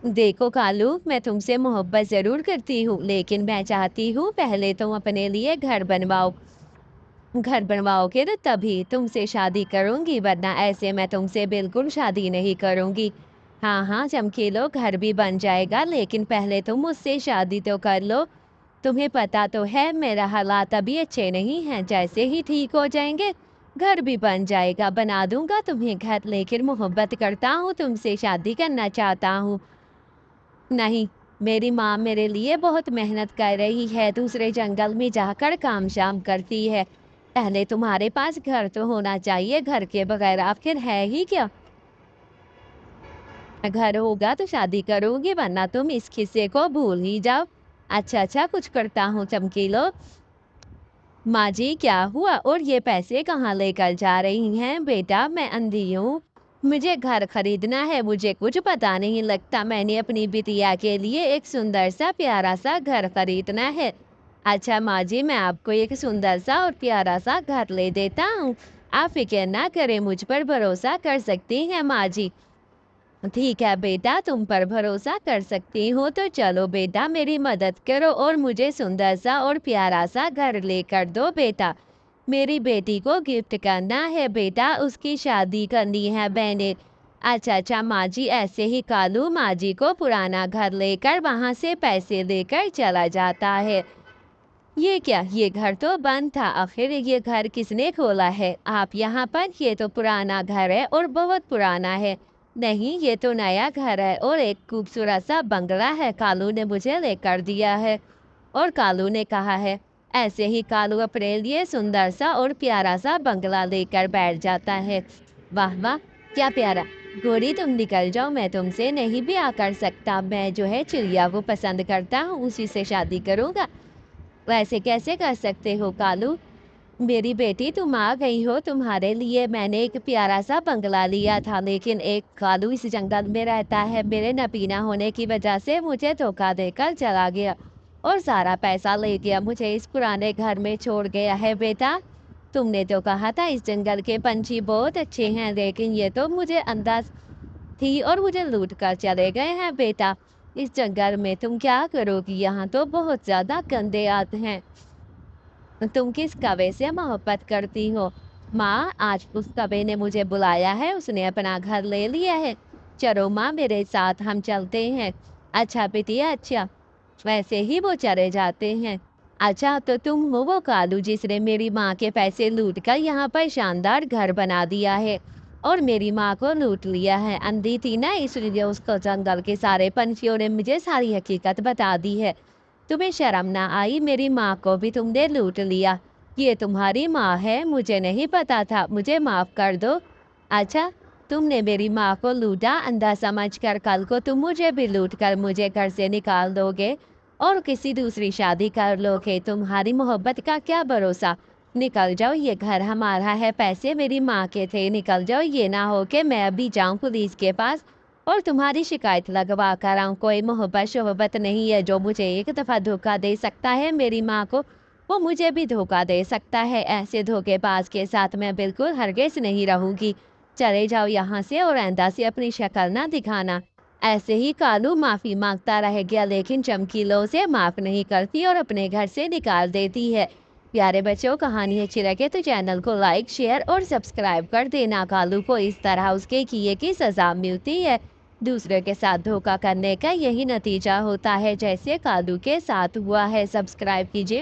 देखो कालू, मैं तुमसे मोहब्बत जरूर करती हूँ, लेकिन मैं चाहती हूँ पहले तुम अपने लिए घर बनवाओगे तो तभी तुमसे शादी करूंगी, वरना ऐसे मैं तुमसे बिल्कुल शादी नहीं करूंगी। हाँ हाँ चमकीलो, घर भी बन जाएगा, लेकिन पहले तुम मुझसे शादी तो कर लो। तुम्हें पता तो है मेरा हालात अभी अच्छे नहीं हैं, जैसे ही ठीक हो जाएंगे घर भी बन जाएगा, बना दूंगा तुम्हें घर, लेकिन मोहब्बत करता हूँ तुमसे, शादी करना चाहता हूँ। नहीं, मेरी माँ मेरे लिए बहुत मेहनत कर रही है, दूसरे जंगल में जाकर काम शाम करती है। पहले तुम्हारे पास घर तो होना चाहिए, घर के बगैर आखिर है ही क्या। घर होगा तो शादी करोगी, वरना तुम इस किस्से को भूल ही जाओ। अच्छा अच्छा, कुछ करता हूँ चमकीलो। माँ जी क्या हुआ, और ये पैसे कहाँ लेकर जा रही हैं? बेटा मैं अंधी हूँ, मुझे घर खरीदना है, मुझे कुछ पता नहीं लगता, मैंने अपनी बिटिया के लिए एक सुंदर सा प्यारा सा घर खरीदना है। अच्छा माँ जी, मैं आपको एक सुंदर सा और प्यारा सा घर ले देता हूँ, आप फिक्र ना करें, मुझ पर भरोसा कर सकती हैं माँ जी। ठीक है बेटा, तुम पर भरोसा कर सकती हूँ, तो चलो बेटा मेरी मदद करो और मुझे सुंदर सा और प्यारा सा घर लेकर दो बेटा। मेरी बेटी को गिफ्ट करना है बेटा, उसकी शादी करनी है मैंने। अच्छा अच्छा माँ जी, ऐसे ही कालू माँ जी को पुराना घर लेकर वहां से पैसे लेकर चला जाता है। ये क्या, ये घर तो बंद था, आखिर ये घर किसने खोला है? आप यहाँ पर, ये तो पुराना घर है और बहुत पुराना है। नहीं, ये तो नया घर है और एक खूबसूरत सा बंगला है, कालू ने मुझे लेकर दिया है। और कालू ने कहा है। ऐसे ही कालू अपने लिए सुंदर सा और प्यारा सा बंगला लेकर बैठ जाता है। वाह वाह, क्या प्यारा। गोरी तुम निकल जाओ, मैं तुमसे नहीं भी कर सकता, मैं जो है चिड़िया को पसंद करता हूँ, उसी से शादी करूंगा। वैसे कैसे कर सकते हो कालू? मेरी बेटी तुम आ गई हो, तुम्हारे लिए मैंने एक प्यारा सा बंगला लिया था, लेकिन एक कालू इस जंगल में रहता है, मेरे नपीना होने की वजह से मुझे धोखा देकर चला गया और सारा पैसा ले गया, मुझे इस पुराने घर में छोड़ गया है। बेटा तुमने तो कहा था इस जंगल के पंछी बहुत अच्छे हैं, लेकिन ये तो मुझे अंदाज थी और मुझे लूट कर चले गए हैं। बेटा इस जंगल में तुम क्या करोगी, यहाँ तो बहुत ज्यादा गंदे आते हैं। तुम किस कौवे से मोहब्बत करती हो? माँ आज उस कौवे ने मुझे बुलाया है, उसने अपना घर ले लिया है। चलो माँ मेरे साथ, हम चलते हैं। अच्छा बिटिया अच्छा। वैसे ही वो चले जाते हैं। अच्छा तो तुम हो वो कालू जिसने मेरी माँ के पैसे लूट कर यहाँ पर शानदार घर बना दिया है और मेरी माँ को लूट लिया है। अंधी थी ना, इसलिए उसको जंगल के सारे पंछियों ने मुझे सारी हकीकत बता दी है। तुम्हें शर्म ना आई, मेरी माँ को भी तुमने लूट लिया। ये तुम्हारी माँ है, मुझे नहीं पता था, मुझे माफ कर दो। अच्छा तुमने मेरी माँ को लूटा, अंधा समझकर कल को तुम मुझे भी लूट कर मुझे घर से निकाल दोगे और किसी दूसरी शादी कर लोगे, तुम्हारी मोहब्बत का क्या भरोसा। निकल जाओ, ये घर हमारा है, पैसे मेरी माँ के थे, निकल जाओ, ये ना हो कि मैं अभी जाऊं पुलिस के पास और तुम्हारी शिकायत लगवा कर आऊं। कोई मोहब्बत शोहब्बत नहीं है, जो मुझे एक दफ़ा धोखा दे सकता है मेरी माँ को, वो मुझे भी धोखा दे सकता है। ऐसे धोखेबाज के साथ मैं बिल्कुल हरगिज़ नहीं रहूंगी। चले जाओ यहाँ से और आइंदा से अपनी शक्ल ना दिखाना। ऐसे ही कालू माफ़ी मांगता रह गया, लेकिन चमकीलों से माफ़ नहीं करती और अपने घर से निकाल देती है। प्यारे बच्चों, कहानी अच्छी लगे तो चैनल को लाइक शेयर और सब्सक्राइब कर देना। कालू को इस तरह उसके किए की सज़ा मिलती है। दूसरे के साथ धोखा करने का यही नतीजा होता है, जैसे कालू के साथ हुआ है। सब्सक्राइब कीजिए।